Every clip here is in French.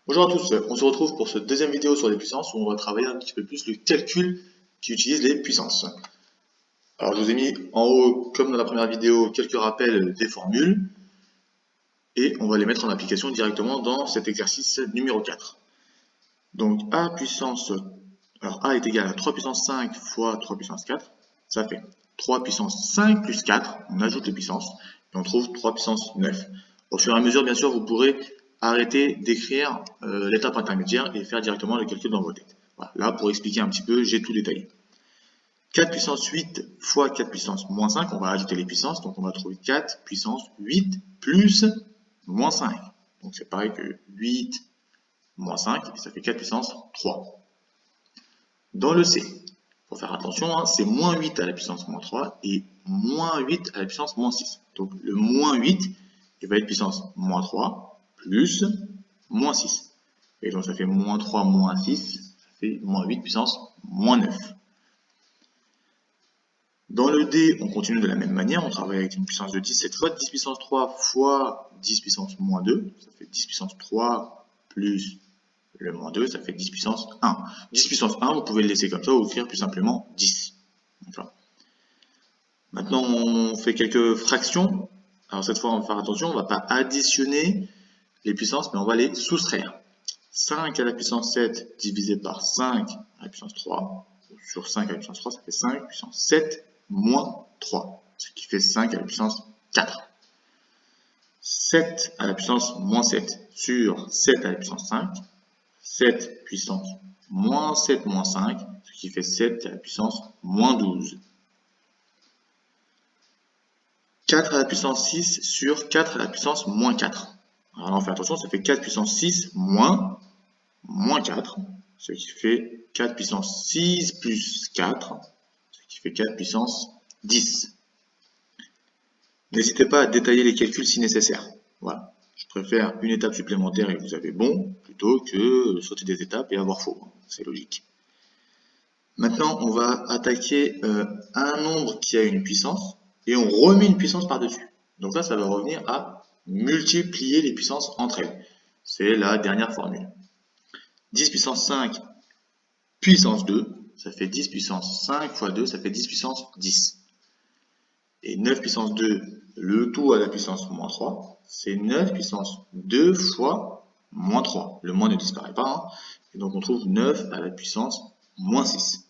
Bonjour à tous, on se retrouve pour cette deuxième vidéo sur les puissances où on va travailler un petit peu plus le calcul qui utilise les puissances. Alors je vous ai mis en haut, comme dans la première vidéo, quelques rappels des formules et on va les mettre en application directement dans cet exercice numéro 4. Donc a puissance, alors a est égal à 3 puissance 5 fois 3 puissance 4, ça fait 3 puissance 5 plus 4, on ajoute les puissances et on trouve 3 puissance 9. Au fur et à mesure, bien sûr, vous pourrez arrêter d'écrire l'étape intermédiaire et faire directement le calcul dans vos têtes. Voilà. Là, pour expliquer un petit peu, j'ai tout détaillé. 4 puissance 8 fois 4 puissance moins 5, on va ajouter les puissances, donc on va trouver 4 puissance 8 plus moins 5. Donc c'est pareil que 8 moins 5, et ça fait 4 puissance 3. Dans le C, il faut faire attention, hein, c'est moins 8 à la puissance moins 3 et moins 8 à la puissance moins 6. Donc le moins 8, il va être puissance moins 3 plus moins 6. Et donc ça fait moins 3 moins 6, ça fait moins 8 puissance moins 9. Dans le D, on continue de la même manière, on travaille avec une puissance de 10 cette fois, 10 puissance 3 fois 10 puissance moins 2, ça fait 10 puissance 3 plus le moins 2, ça fait 10 puissance 1. 10 puissance 1, vous pouvez le laisser comme ça ou écrire plus simplement 10. Maintenant, on fait quelques fractions. Alors cette fois, on va faire attention, on ne va pas additionner les puissances, mais on va les soustraire. 5 à la puissance 7 divisé par 5 à la puissance 3, sur 5 à la puissance 3, ça fait 5 puissance 7 moins 3, ce qui fait 5 à la puissance 4. 7 à la puissance moins 7 sur 7 à la puissance 5, 7 puissance moins 7 moins 5, ce qui fait 7 à la puissance moins 12. 4 à la puissance 6 sur 4 à la puissance moins 4. Alors là, on fait attention, ça fait 4 puissance 6 moins 4, ce qui fait 4 puissance 6 plus 4, ce qui fait 4 puissance 10. N'hésitez pas à détailler les calculs si nécessaire. Voilà. Je préfère une étape supplémentaire et vous avez bon, plutôt que sauter des étapes et avoir faux. C'est logique. Maintenant, on va attaquer un nombre qui a une puissance et on remet une puissance par-dessus. Donc là, ça va revenir à multiplier les puissances entre elles. C'est la dernière formule. 10 puissance 5 puissance 2, ça fait 10 puissance 5 fois 2, ça fait 10 puissance 10. Et 9 puissance 2, le tout à la puissance moins 3, c'est 9 puissance 2 fois moins 3. Le moins ne disparaît pas, hein. Et donc on trouve 9 à la puissance moins 6.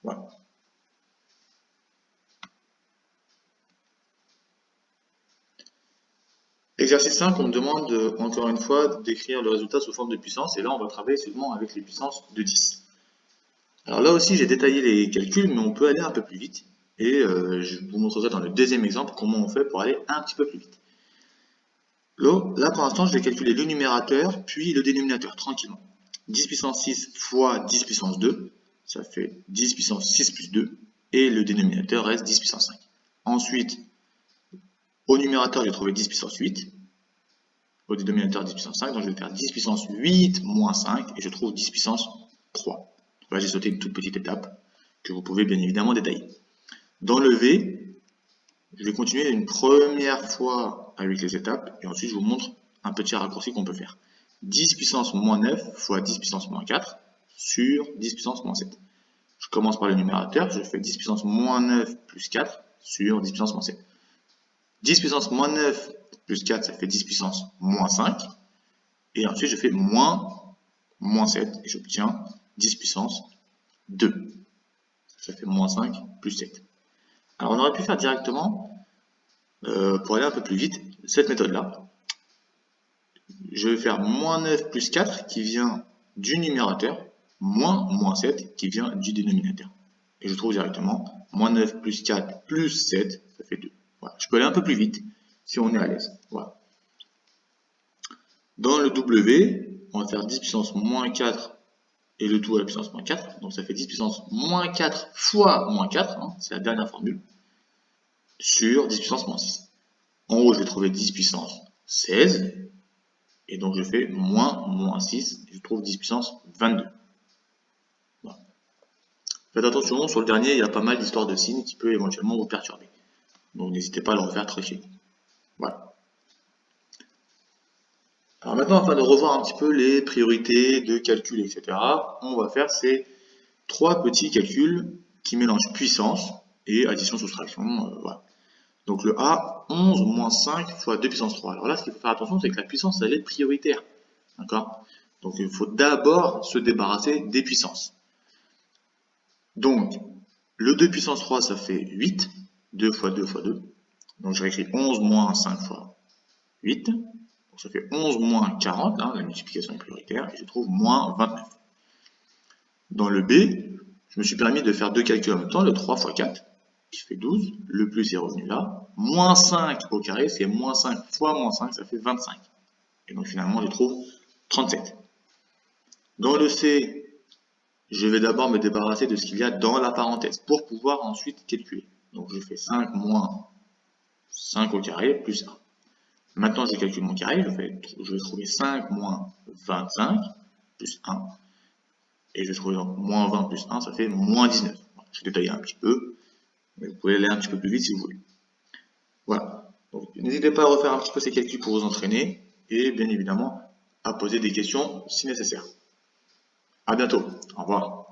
Voilà. Exercice 5, on me demande encore une fois d'écrire le résultat sous forme de puissance, et là on va travailler seulement avec les puissances de 10. Alors là aussi j'ai détaillé les calculs, mais on peut aller un peu plus vite, et je vous montrerai dans le deuxième exemple comment on fait pour aller un petit peu plus vite. Là pour l'instant je vais calculer le numérateur, puis le dénominateur, tranquillement. 10 puissance 6 fois 10 puissance 2, ça fait 10 puissance 6 plus 2, et le dénominateur reste 10 puissance 5. Ensuite, au numérateur, j'ai trouvé 10 puissance 8. Au dénominateur, 10 puissance 5. Donc, je vais faire 10 puissance 8 moins 5. Et je trouve 10 puissance 3. Donc là, j'ai sauté une toute petite étape que vous pouvez bien évidemment détailler. Dans le V, je vais continuer une première fois avec les étapes. Et ensuite, je vous montre un petit raccourci qu'on peut faire. 10 puissance moins 9 fois 10 puissance moins 4 sur 10 puissance moins 7. Je commence par le numérateur. Je fais 10 puissance moins 9 plus 4 sur 10 puissance moins 7. 10 puissance moins 9 plus 4, ça fait 10 puissance moins 5. Et ensuite, je fais moins 7 et j'obtiens 10 puissance 2. Ça fait moins 5 plus 7. Alors, on aurait pu faire directement, pour aller un peu plus vite, cette méthode-là. Je vais faire moins 9 plus 4 qui vient du numérateur, moins 7 qui vient du dénominateur. Et je trouve directement moins 9 plus 4 plus 7, ça fait 2. Voilà. Je peux aller un peu plus vite si on est à l'aise. Voilà. Dans le W, on va faire 10 puissance moins 4 et le tout à la puissance moins 4. Donc ça fait 10 puissance moins 4 fois moins 4, hein, c'est la dernière formule, sur 10 puissance moins 6. En haut, je vais trouver 10 puissance 16, et donc je fais moins 6, et je trouve 10 puissance 22. Voilà. Faites attention, sur le dernier, il y a pas mal d'histoires de signes qui peuvent éventuellement vous perturber. Donc n'hésitez pas à le refaire très chez vous. Voilà. Alors maintenant, afin de revoir un petit peu les priorités de calcul, etc., on va faire ces trois petits calculs qui mélangent puissance et addition-soustraction. Voilà. Donc le A, 11 moins 5 fois 2 puissance 3. Alors là, ce qu'il faut faire attention, c'est que la puissance, elle est prioritaire. D'accord? Donc il faut d'abord se débarrasser des puissances. Donc, le 2 puissance 3, ça fait 8. 2 fois 2 fois 2. Donc je réécris 11 moins 5 fois 8. Donc ça fait 11 moins 40, là, la multiplication est prioritaire, et je trouve moins 29. Dans le B, je me suis permis de faire deux calculs en même temps, le 3 fois 4, qui fait 12, le plus est revenu là, moins 5 au carré, c'est moins 5 fois moins 5, ça fait 25. Et donc finalement, je trouve 37. Dans le C, je vais d'abord me débarrasser de ce qu'il y a dans la parenthèse, pour pouvoir ensuite calculer. Donc je fais 5 moins 5 au carré, plus 1. Maintenant, je calcule mon carré, je vais trouver 5 moins 25, plus 1. Et je vais trouver donc moins 20 plus 1, ça fait moins 19. Voilà, je vais détailler un petit peu, mais vous pouvez aller un petit peu plus vite si vous voulez. Voilà. Donc, n'hésitez pas à refaire un petit peu ces calculs pour vous entraîner, et bien évidemment, à poser des questions si nécessaire. À bientôt. Au revoir.